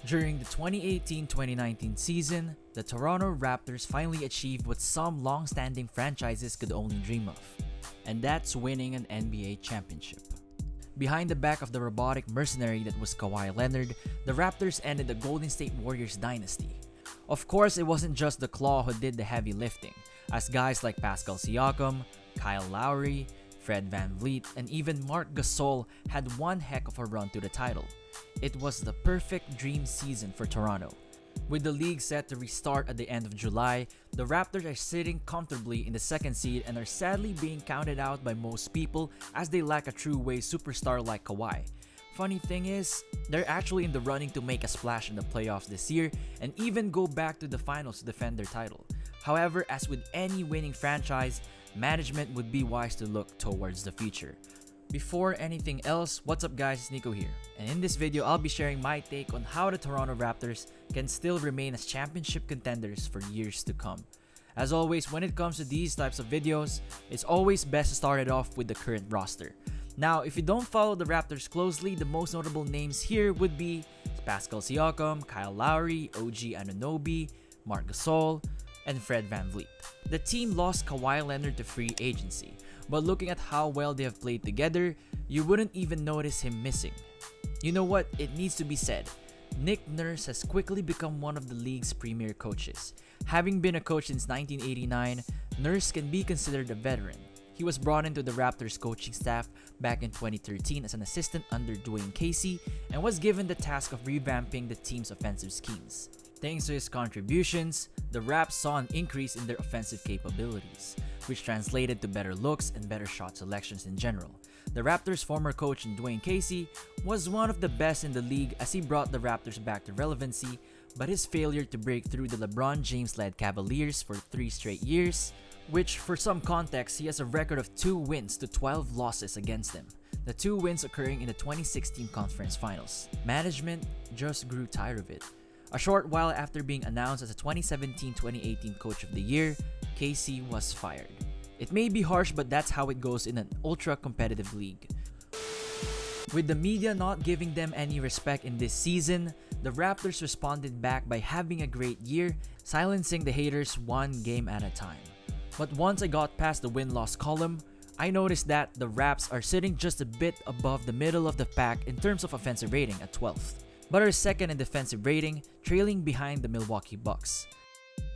During the 2018-2019 season, the Toronto Raptors finally achieved what some long-standing franchises could only dream of, and that's winning an NBA championship. Behind the back of the robotic mercenary that was Kawhi Leonard, the Raptors ended the Golden State Warriors dynasty. Of course, it wasn't just the Claw who did the heavy lifting, as guys like Pascal Siakam, Kyle Lowry, Fred VanVleet, and even Marc Gasol had one heck of a run to the title. It was the perfect dream season for Toronto. With the league set to restart at the end of July, the Raptors are sitting comfortably in the second seed and are sadly being counted out by most people as they lack a true-way superstar like Kawhi. Funny thing is, they're actually in the running to make a splash in the playoffs this year and even go back to the finals to defend their title. However, as with any winning franchise, management would be wise to look towards the future. Before anything else, what's up guys, it's Nico here, and in this video I'll be sharing my take on how the Toronto Raptors can still remain as championship contenders for years to come. As always, when it comes to these types of videos, it's always best to start it off with the current roster. Now, if you don't follow the Raptors closely, the most notable names here would be Pascal Siakam, Kyle Lowry, OG Anunoby, Marc Gasol, and Fred VanVleet. The team lost Kawhi Leonard to free agency, but looking at how well they have played together, you wouldn't even notice him missing. You know what? It needs to be said. Nick Nurse has quickly become one of the league's premier coaches. Having been a coach since 1989, Nurse can be considered a veteran. He was brought into the Raptors coaching staff back in 2013 as an assistant under Dwayne Casey and was given the task of revamping the team's offensive schemes. Thanks to his contributions, the Raps saw an increase in their offensive capabilities, which translated to better looks and better shot selections in general. The Raptors' former coach Dwayne Casey was one of the best in the league as he brought the Raptors back to relevancy, but his failure to break through the LeBron James-led Cavaliers for 3 straight years, which for some context, he has a record of 2 wins to 12 losses against them. The 2 wins occurring in the 2016 conference finals. Management just grew tired of it. A short while after being announced as a 2017-2018 Coach of the Year, Casey was fired. It may be harsh, but that's how it goes in an ultra-competitive league. With the media not giving them any respect in this season, the Raptors responded back by having a great year, silencing the haters one game at a time. But once I got past the win-loss column, I noticed that the Raps are sitting just a bit above the middle of the pack in terms of offensive rating at 12th, but are second in defensive rating, trailing behind the Milwaukee Bucks.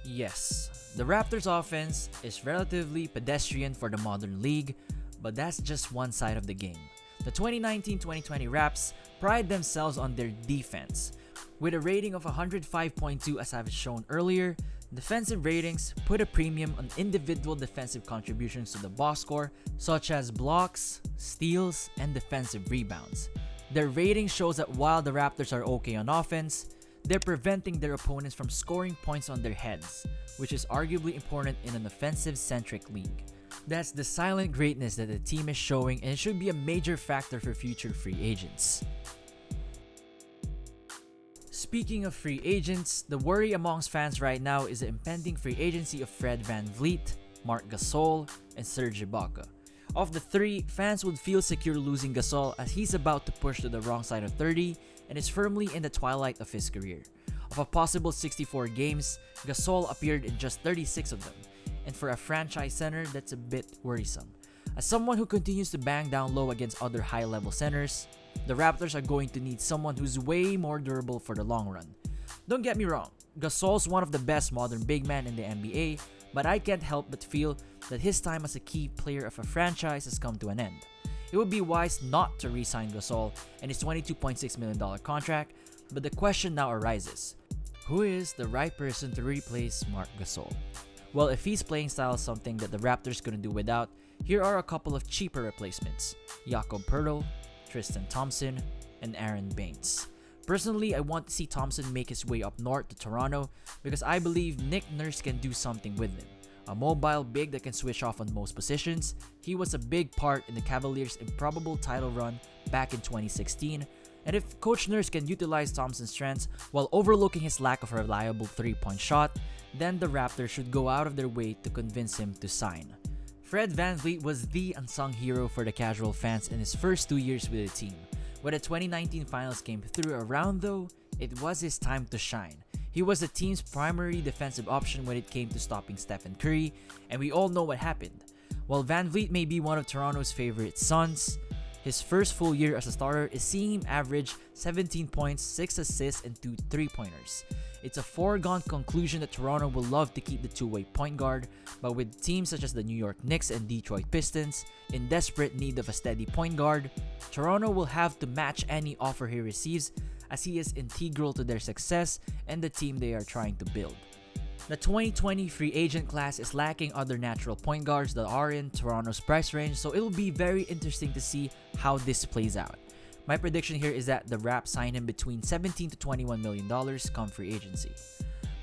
Yes, the Raptors offense is relatively pedestrian for the modern league, but that's just one side of the game. The 2019-2020 Raps pride themselves on their defense. With a rating of 105.2 as I've shown earlier, defensive ratings put a premium on individual defensive contributions to the box score, such as blocks, steals, and defensive rebounds. Their rating shows that while the Raptors are okay on offense, they're preventing their opponents from scoring points on their heads, which is arguably important in an offensive-centric league. That's the silent greatness that the team is showing, and it should be a major factor for future free agents. Speaking of free agents, the worry amongst fans right now is the impending free agency of Fred VanVleet, Marc Gasol, and Serge Ibaka. Of the 3, fans would feel secure losing Gasol as he's about to push to the wrong side of 30 and is firmly in the twilight of his career. Of a possible 64 games, Gasol appeared in just 36 of them, and for a franchise center, that's a bit worrisome. As someone who continues to bang down low against other high-level centers, the Raptors are going to need someone who's way more durable for the long run. Don't get me wrong, Gasol's one of the best modern big men in the NBA, but I can't help but feel that his time as a key player of a franchise has come to an end. It would be wise not to re-sign Gasol and his $22.6 million contract, but the question now arises, who is the right person to replace Marc Gasol? Well, if his playing style is something that the Raptors couldn't do without, here are a couple of cheaper replacements: Jakob Poeltl, Tristan Thompson, and Aaron Baines. Personally, I want to see Thompson make his way up north to Toronto because I believe Nick Nurse can do something with him. A mobile big that can switch off on most positions, he was a big part in the Cavaliers' improbable title run back in 2016, and if Coach Nurse can utilize Thompson's strengths while overlooking his lack of a reliable 3-point shot, then the Raptors should go out of their way to convince him to sign. Fred VanVleet was the unsung hero for the casual fans in his first 2 years with the team. When the 2019 finals came through around though, it was his time to shine. He was the team's primary defensive option when it came to stopping Stephen Curry, and we all know what happened. While VanVleet may be one of Toronto's favorite sons, his first full year as a starter is seeing him average 17 points, 6 assists, and 2 3-pointers. It's a foregone conclusion that Toronto will love to keep the two-way point guard, but with teams such as the New York Knicks and Detroit Pistons in desperate need of a steady point guard, Toronto will have to match any offer he receives, as he is integral to their success and the team they are trying to build. The 2020 free agent class is lacking other natural point guards that are in Toronto's price range, so it will be very interesting to see how this plays out. My prediction here is that the Raps sign him between $17 to $21 million come free agency.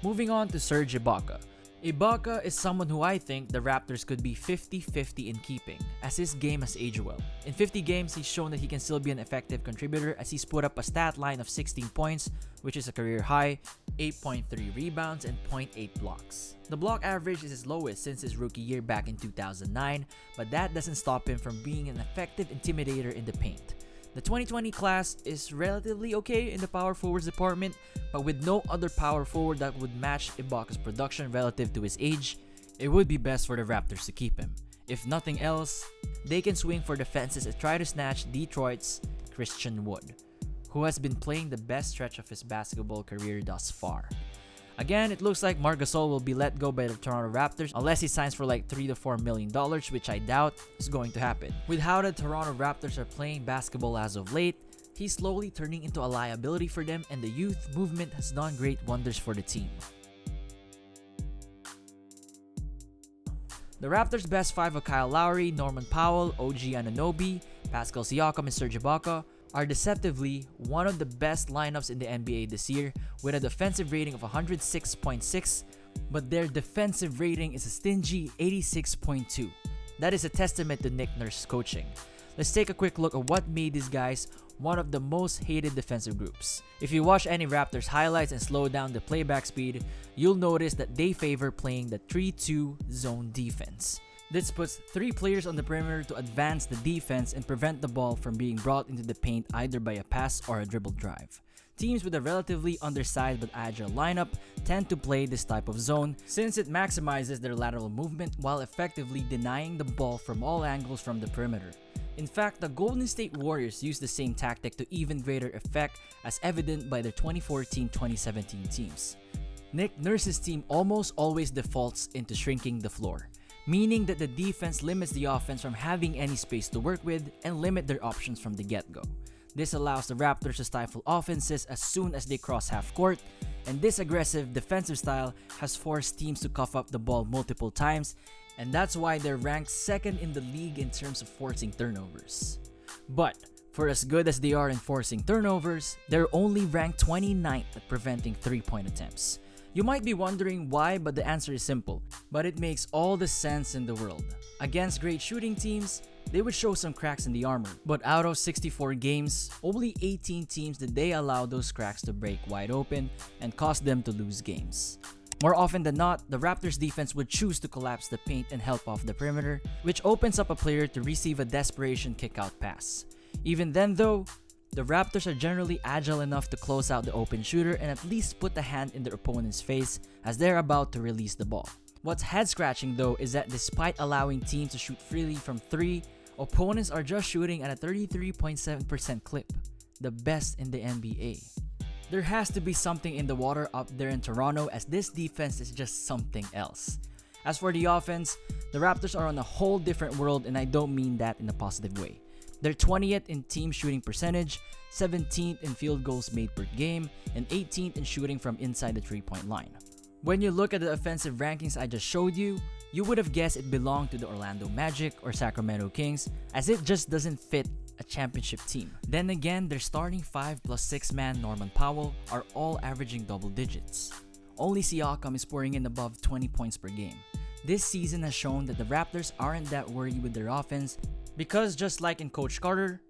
Moving on to Serge Ibaka. Ibaka is someone who I think the Raptors could be 50-50 in keeping, as his game has aged well. In 50 games, he's shown that he can still be an effective contributor, as he's put up a stat line of 16 points, which is a career high, 8.3 rebounds, and 0.8 blocks. The block average is his lowest since his rookie year back in 2009, but that doesn't stop him from being an effective intimidator in the paint. The 2020 class is relatively okay in the power forwards department, but with no other power forward that would match Ibaka's production relative to his age, it would be best for the Raptors to keep him. If nothing else, they can swing for the fences and try to snatch Detroit's Christian Wood, who has been playing the best stretch of his basketball career thus far. Again, it looks like Marc Gasol will be let go by the Toronto Raptors unless he signs for like $3 to $4 million, which I doubt is going to happen. With how the Toronto Raptors are playing basketball as of late, he's slowly turning into a liability for them, and the youth movement has done great wonders for the team. The Raptors' best five of Kyle Lowry, Norman Powell, OG Anunoby, Pascal Siakam, and Serge Ibaka are deceptively one of the best lineups in the NBA this year, with a defensive rating of 106.6, but their defensive rating is a stingy 86.2. That is a testament to Nick Nurse's coaching. Let's take a quick look at what made these guys one of the most hated defensive groups. If you watch any Raptors highlights and slow down the playback speed, you'll notice that they favor playing the 3-2 zone defense. This puts 3 players on the perimeter to advance the defense and prevent the ball from being brought into the paint either by a pass or a dribble drive. Teams with a relatively undersized but agile lineup tend to play this type of zone since it maximizes their lateral movement while effectively denying the ball from all angles from the perimeter. In fact, the Golden State Warriors use the same tactic to even greater effect, as evident by their 2014-2017 teams. Nick Nurse's team almost always defaults into shrinking the floor, meaning that the defense limits the offense from having any space to work with and limit their options from the get-go. This allows the Raptors to stifle offenses as soon as they cross half court, and this aggressive defensive style has forced teams to cough up the ball multiple times, and that's why they're ranked second in the league in terms of forcing turnovers. But for as good as they are in forcing turnovers, they're only ranked 29th at preventing 3-point attempts. You might be wondering why, but the answer is simple, but it makes all the sense in the world. Against great shooting teams, they would show some cracks in the armor, but out of 64 games, only 18 teams did they allow those cracks to break wide open and cause them to lose games. More often than not, the Raptors defense would choose to collapse the paint and help off the perimeter, which opens up a player to receive a desperation kick-out pass. Even then though, the Raptors are generally agile enough to close out the open shooter and at least put a hand in their opponent's face as they're about to release the ball. What's head-scratching though is that despite allowing teams to shoot freely from 3, opponents are just shooting at a 33.7% clip, the best in the NBA. There has to be something in the water up there in Toronto, as this defense is just something else. As for the offense, the Raptors are on a whole different world, and I don't mean that in a positive way. They're 20th in team shooting percentage, 17th in field goals made per game, and 18th in shooting from inside the 3-point line. When you look at the offensive rankings I just showed you, you would have guessed it belonged to the Orlando Magic or Sacramento Kings, as it just doesn't fit a championship team. Then again, their starting 5 plus 6 man Norman Powell are all averaging double digits. Only Siakam is pouring in above 20 points per game. This season has shown that the Raptors aren't that worried with their offense, because just like in Coach Carter,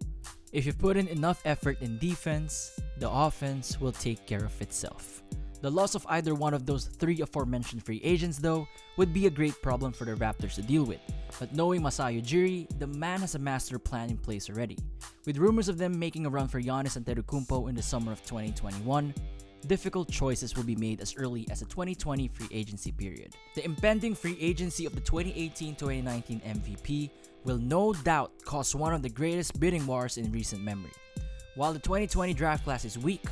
if you put in enough effort in defense, the offense will take care of itself. The loss of either one of those three aforementioned free agents, though, would be a great problem for the Raptors to deal with. But knowing Masai Ujiri, the man has a master plan in place already. With rumors of them making a run for Giannis Antetokounmpo in the summer of 2021, difficult choices will be made as early as the 2020 free agency period. The impending free agency of the 2018-2019 MVP will no doubt cause one of the greatest bidding wars in recent memory. While the 2020 draft class is weak,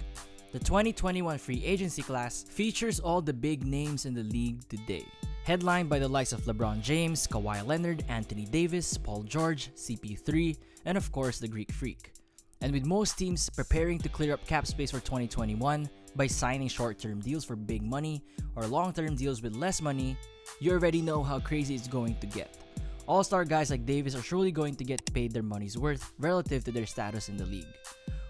the 2021 free agency class features all the big names in the league today. Headlined by the likes of LeBron James, Kawhi Leonard, Anthony Davis, Paul George, CP3, and of course the Greek Freak. And with most teams preparing to clear up cap space for 2021 by signing short-term deals for big money or long-term deals with less money, you already know how crazy it's going to get. All-star guys like Davis are surely going to get paid their money's worth relative to their status in the league.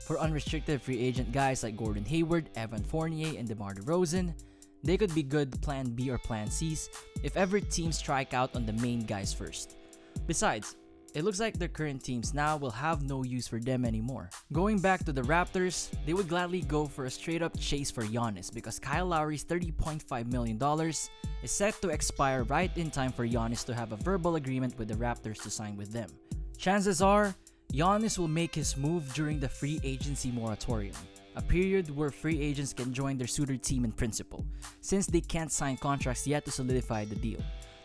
For unrestricted free agent guys like Gordon Hayward, Evan Fournier, and DeMar DeRozan, they could be good plan B or plan Cs if ever teams strike out on the main guys first. Besides, it looks like their current teams now will have no use for them anymore. Going back to the Raptors, they would gladly go for a straight-up chase for Giannis because Kyle Lowry's $30.5 million is set to expire right in time for Giannis to have a verbal agreement with the Raptors to sign with them. Chances are, Giannis will make his move during the free agency moratorium, a period where free agents can join their suitor team in principle, since they can't sign contracts yet to solidify the deal.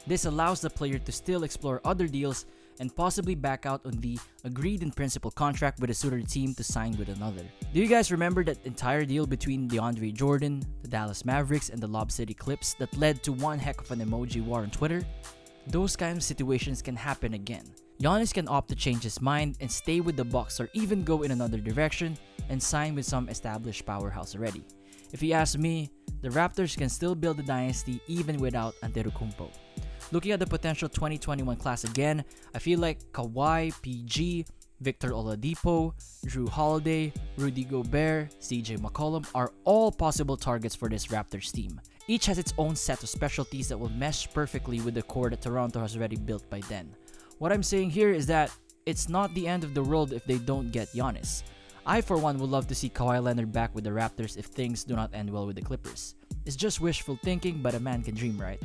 This allows the player to still explore other deals and possibly back out on the agreed in principle contract with a suitor team to sign with another. Do you guys remember that entire deal between DeAndre Jordan, the Dallas Mavericks, and the Lob City Clips that led to one heck of an emoji war on Twitter? Those kind of situations can happen again. Giannis can opt to change his mind and stay with the Bucks or even go in another direction and sign with some established powerhouse already. If you ask me, the Raptors can still build a dynasty even without Antetokounmpo. Looking at the potential 2021 class again, I feel like Kawhi, PG, Victor Oladipo, Drew Holiday, Rudy Gobert, CJ McCollum are all possible targets for this Raptors team. Each has its own set of specialties that will mesh perfectly with the core that Toronto has already built by then. What I'm saying here is that it's not the end of the world if they don't get Giannis. I for one would love to see Kawhi Leonard back with the Raptors if things do not end well with the Clippers. It's just wishful thinking, but a man can dream, right?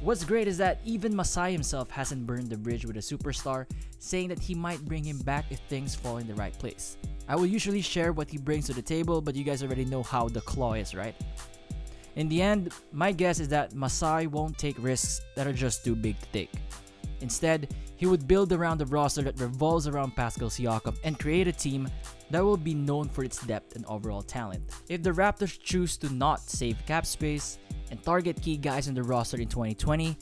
What's great is that even Masai himself hasn't burned the bridge with a superstar, saying that he might bring him back if things fall in the right place. I will usually share what he brings to the table, but you guys already know how the claw is, right? In the end, my guess is that Masai won't take risks that are just too big to take. Instead, he would build around a roster that revolves around Pascal Siakam and create a team that will be known for its depth and overall talent. If the Raptors choose to not save cap space and target key guys in the roster in 2020,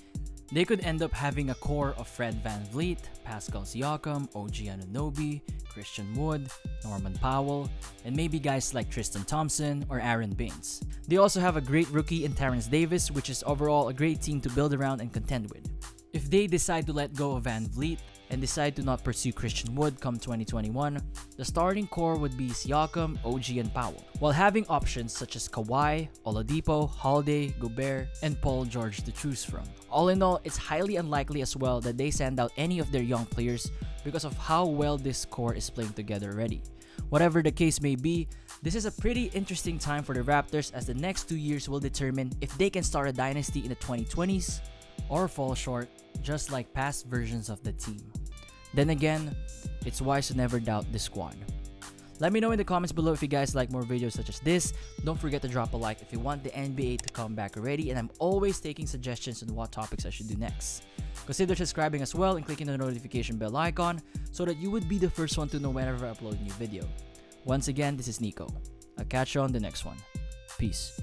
they could end up having a core of Fred VanVleet, Pascal Siakam, OG Anunoby, Christian Wood, Norman Powell, and maybe guys like Tristan Thompson or Aaron Baines. They also have a great rookie in Terrence Davis, which is overall a great team to build around and contend with. If they decide to let go of VanVleet and decide to not pursue Christian Wood come 2021, the starting core would be Siakam, OG, and Powell, while having options such as Kawhi, Oladipo, Holiday, Gobert, and Paul George to choose from. All in all, it's highly unlikely as well that they send out any of their young players because of how well this core is playing together already. Whatever the case may be, this is a pretty interesting time for the Raptors as the next 2 years will determine if they can start a dynasty in the 2020s or fall short, just like past versions of the team. Then again, it's wise to never doubt the squad. Let me know in the comments below if you guys like more videos such as this. Don't forget to drop a like if you want the NBA to come back already, and I'm always taking suggestions on what topics I should do next. Consider subscribing as well and clicking the notification bell icon so that you would be the first one to know whenever I upload a new video. Once again, this is Nico. I'll catch you on the next one. Peace.